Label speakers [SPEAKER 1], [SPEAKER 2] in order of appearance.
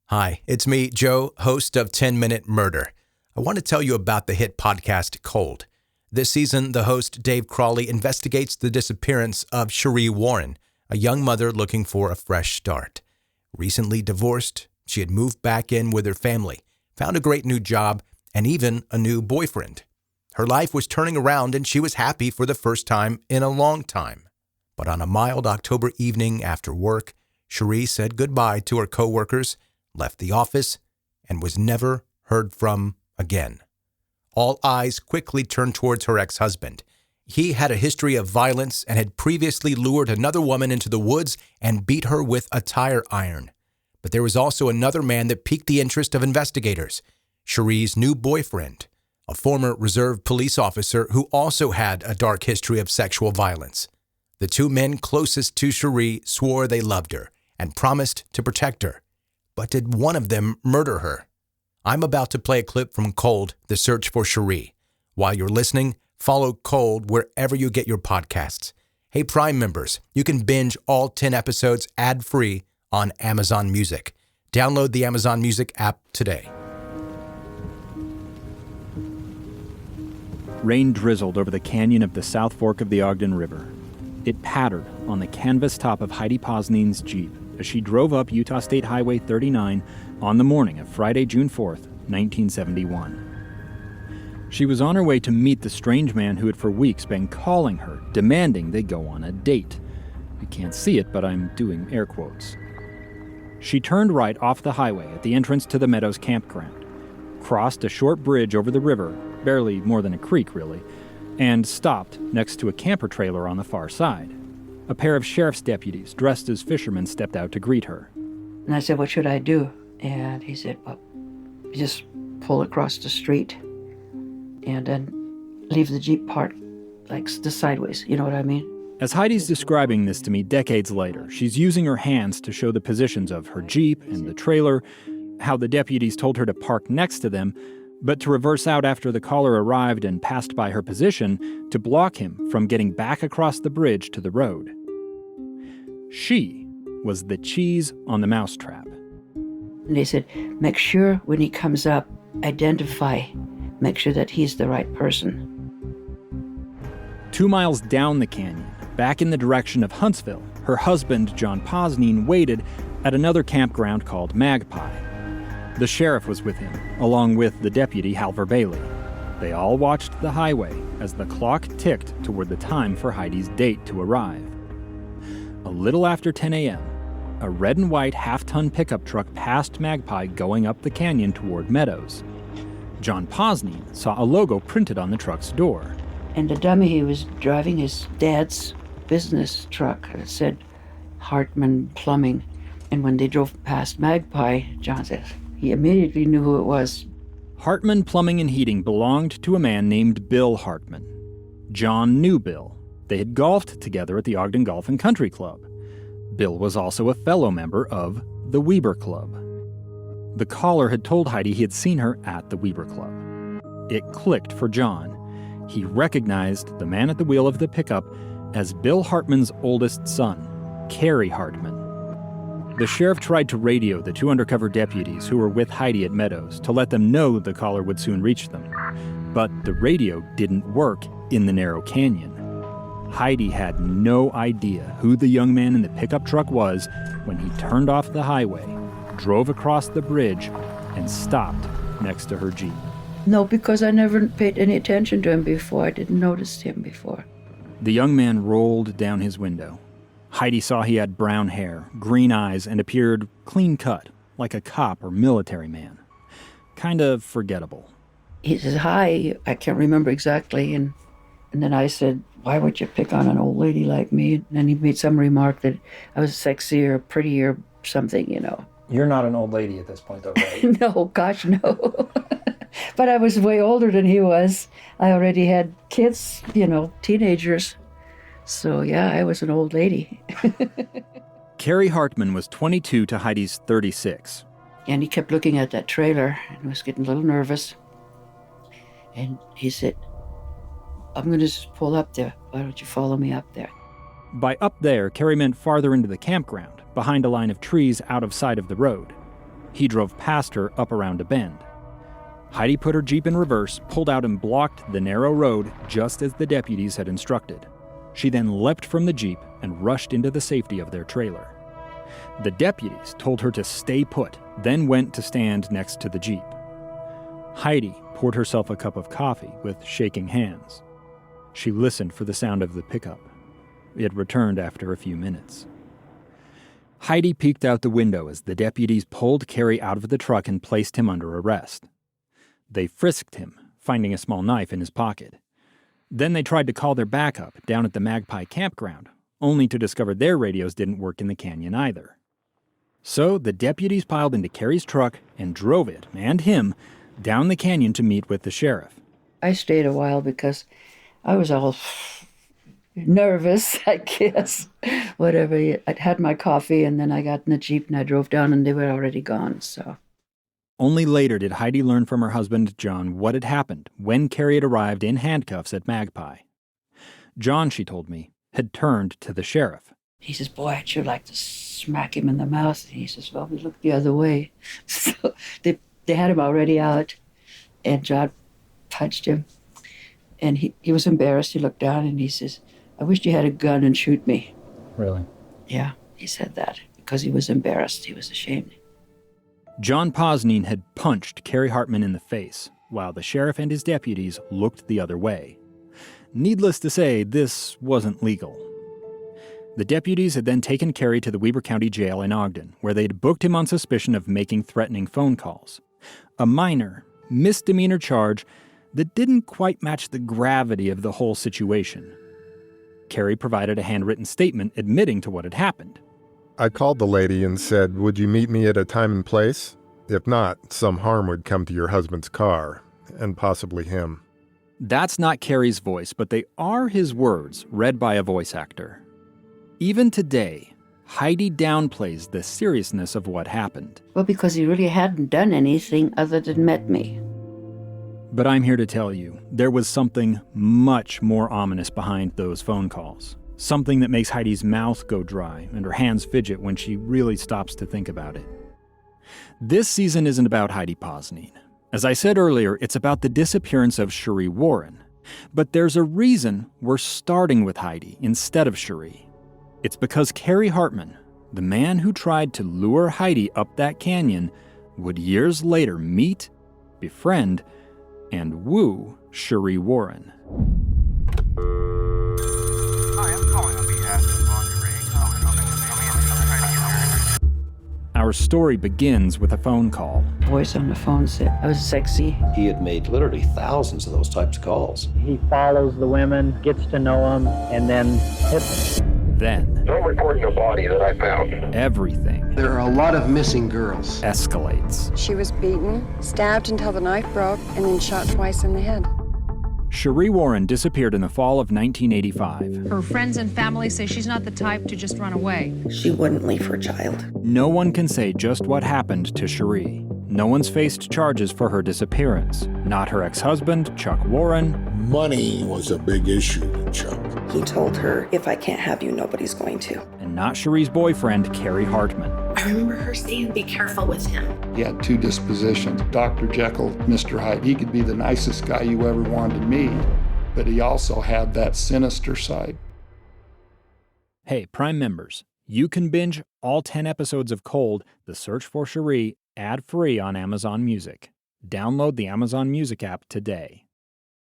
[SPEAKER 1] Hi, it's me, Joe, host of 10 Minute Murder. I want to tell you about the hit podcast Cold. This season, the host, Dave Cawley, investigates the disappearance of Sheree Warren, a young mother looking for a fresh start. Recently divorced, she had moved back in with her family, found a great new job, and even a new boyfriend. Her life was turning around and she was happy for the first time in a long time. But on a mild October evening after work, Sheree said goodbye to her coworkers, left the office, and was never heard from again. All eyes quickly turned towards her ex-husband. He had a history of violence and had previously lured another woman into the woods and beat her with a tire iron. But there was also another man that piqued the interest of investigators, Sheree's new boyfriend, a former reserve police officer who also had a dark history of sexual violence. The two men closest to Sheree swore they loved her and promised to protect her. But did one of them murder her? I'm about to play a clip from Cold, The Search for Sheree. While you're listening, follow Cold wherever you get your podcasts. Hey, Prime members, you can binge all 10 episodes ad-free on Amazon Music. Download the Amazon Music app today.
[SPEAKER 2] Rain drizzled over the canyon of the South Fork of the Ogden River. It pattered on the canvas top of Heidi Posnan's Jeep as she drove up Utah State Highway 39 on the morning of Friday, June 4th, 1971. She was on her way to meet the strange man who had for weeks been calling her, demanding they go on a date. You can't see it, but I'm doing air quotes. She turned right off the highway at the entrance to the Meadows campground, crossed a short bridge over the river, barely more than a creek really, and stopped next to a camper trailer on the far side. A pair of sheriff's deputies dressed as fishermen stepped out to greet her.
[SPEAKER 3] And I said, "What should I do?" And he said, "Well, just pull across the street and then leave the Jeep parked like the sideways, you know what I mean?"
[SPEAKER 2] As Heidi's describing this to me decades later, she's using her hands to show the positions of her Jeep and the trailer, how the deputies told her to park next to them, but to reverse out after the caller arrived and passed by her position to block him from getting back across the bridge to the road. She was the cheese on the mousetrap.
[SPEAKER 3] And they said, "Make sure when he comes up, identify, make sure that he's the right person."
[SPEAKER 2] 2 miles down the canyon, back in the direction of Huntsville, her husband, John Posnan, waited at another campground called Magpie. The sheriff was with him, along with the deputy, Halver Bailey. They all watched the highway as the clock ticked toward the time for Heidi's date to arrive. A little after 10 a.m., a red and white half-ton pickup truck passed Magpie going up the canyon toward Meadows. John Posnan saw a logo printed on the truck's door.
[SPEAKER 3] And the dummy, he was driving his dad's business truck. It said Hartmann Plumbing. And when they drove past Magpie, John said, he immediately knew who it was.
[SPEAKER 2] Hartmann Plumbing and Heating belonged to a man named Bill Hartmann. John knew Bill. They had golfed together at the Ogden Golf and Country Club. Bill was also a fellow member of the Weber Club. The caller had told Heidi he had seen her at the Weber Club. It clicked for John. He recognized the man at the wheel of the pickup as Bill Hartmann's oldest son, Cary Hartmann. The sheriff tried to radio the two undercover deputies who were with Heidi at Meadows to let them know the caller would soon reach them. But the radio didn't work in the narrow canyon. Heidi had no idea who the young man in the pickup truck was when he turned off the highway, drove across the bridge, and stopped next to her Jeep.
[SPEAKER 3] No, because I never paid any attention to him before. I didn't notice him before.
[SPEAKER 2] The young man rolled down his window. Heidi saw he had brown hair, green eyes, and appeared clean-cut, like a cop or military man. Kind of forgettable.
[SPEAKER 3] He says, "Hi," I can't remember exactly, and then I said, "Why would you pick on an old lady like me?" And then he made some remark that I was sexier, prettier, something, you know.
[SPEAKER 4] You're not an old lady at this point, though, right?
[SPEAKER 3] No, gosh, no. But I was way older than he was. I already had kids, you know, teenagers. So, yeah, I was an old lady.
[SPEAKER 2] Cary Hartmann was 22 to Heidi's 36.
[SPEAKER 3] And he kept looking at that trailer and was getting a little nervous. And he said, "I'm going to just pull up there. Why don't you follow me up there?"
[SPEAKER 2] By up there, Cary meant farther into the campground, behind a line of trees out of sight of the road. He drove past her up around a bend. Heidi put her Jeep in reverse, pulled out and blocked the narrow road just as the deputies had instructed. She then leapt from the Jeep and rushed into the safety of their trailer. The deputies told her to stay put, then went to stand next to the Jeep. Heidi poured herself a cup of coffee with shaking hands. She listened for the sound of the pickup. It returned after a few minutes. Heidi peeked out the window as the deputies pulled Cary out of the truck and placed him under arrest. They frisked him, finding a small knife in his pocket. Then they tried to call their backup down at the Magpie campground, only to discover their radios didn't work in the canyon either. So the deputies piled into Cary's truck and drove it, and him, down the canyon to meet with the sheriff.
[SPEAKER 3] I stayed a while because I was all nervous, I guess. Whatever. I'd had my coffee, and then I got in the Jeep and I drove down, and they were already gone, so.
[SPEAKER 2] Only later did Heidi learn from her husband, John, what had happened when Cary had arrived in handcuffs at Magpie. John, she told me, had turned to the sheriff.
[SPEAKER 3] He says, boy, I'd sure like to smack him in the mouth. And he says, well, we looked the other way. So they had him already out, and John punched him. And he was embarrassed. He looked down and he says, I wish you had a gun and shoot me.
[SPEAKER 4] Really?
[SPEAKER 3] Yeah, he said that because he was embarrassed. He was ashamed.
[SPEAKER 2] John Posnine had punched Cary Hartmann in the face, while the sheriff and his deputies looked the other way. Needless to say, this wasn't legal. The deputies had then taken Cary to the Weber County Jail in Ogden, where they'd booked him on suspicion of making threatening phone calls. A minor, misdemeanor charge that didn't quite match the gravity of the whole situation. Cary provided a handwritten statement admitting to what had happened.
[SPEAKER 5] I called the lady and said, would you meet me at a time and place? If not, some harm would come to your husband's car, and possibly him.
[SPEAKER 2] That's not Cary's voice, but they are his words, read by a voice actor. Even today, Heidi downplays the seriousness of what happened.
[SPEAKER 3] Well, because he really hadn't done anything other than met me.
[SPEAKER 2] But I'm here to tell you, there was something much more ominous behind those phone calls. Something that makes Heidi's mouth go dry and her hands fidget when she really stops to think about it. This season isn't about Heidi Posnine. As I said earlier, it's about the disappearance of Sheree Warren. But there's a reason we're starting with Heidi instead of Sheree. It's because Cary Hartmann, the man who tried to lure Heidi up that canyon, would years later meet, befriend, and woo Sheree Warren. Our story begins with a phone call.
[SPEAKER 3] Voice on the phone said I was sexy.
[SPEAKER 6] He had made literally thousands of those types of calls.
[SPEAKER 7] He follows the women, gets to know them, and then hits them.
[SPEAKER 2] Then,
[SPEAKER 8] Don't report the body that I found.
[SPEAKER 2] everything
[SPEAKER 9] There are a lot of missing girls.
[SPEAKER 2] escalates.
[SPEAKER 10] She was beaten, stabbed until the knife broke, and then shot twice in the head.
[SPEAKER 2] Sheree Warren disappeared in the fall of 1985.
[SPEAKER 11] Her friends and family say she's not the type to just run away.
[SPEAKER 12] She wouldn't leave her child.
[SPEAKER 2] No one can say just what happened to Sheree. No one's faced charges for her disappearance. Not her ex-husband, Chuck Warren.
[SPEAKER 13] Money was a big issue to Chuck.
[SPEAKER 12] He told her, if I can't have you, nobody's going to.
[SPEAKER 2] And not Sheree's boyfriend, Cary Hartmann.
[SPEAKER 12] I remember her saying, be careful with him.
[SPEAKER 14] He had two dispositions, Dr. Jekyll, Mr. Hyde. He could be the nicest guy you ever wanted to meet, but he also had that sinister side.
[SPEAKER 2] Hey, Prime members, you can binge all 10 episodes of Cold, The Search for Sheree, ad-free on Amazon Music. Download the Amazon Music app today.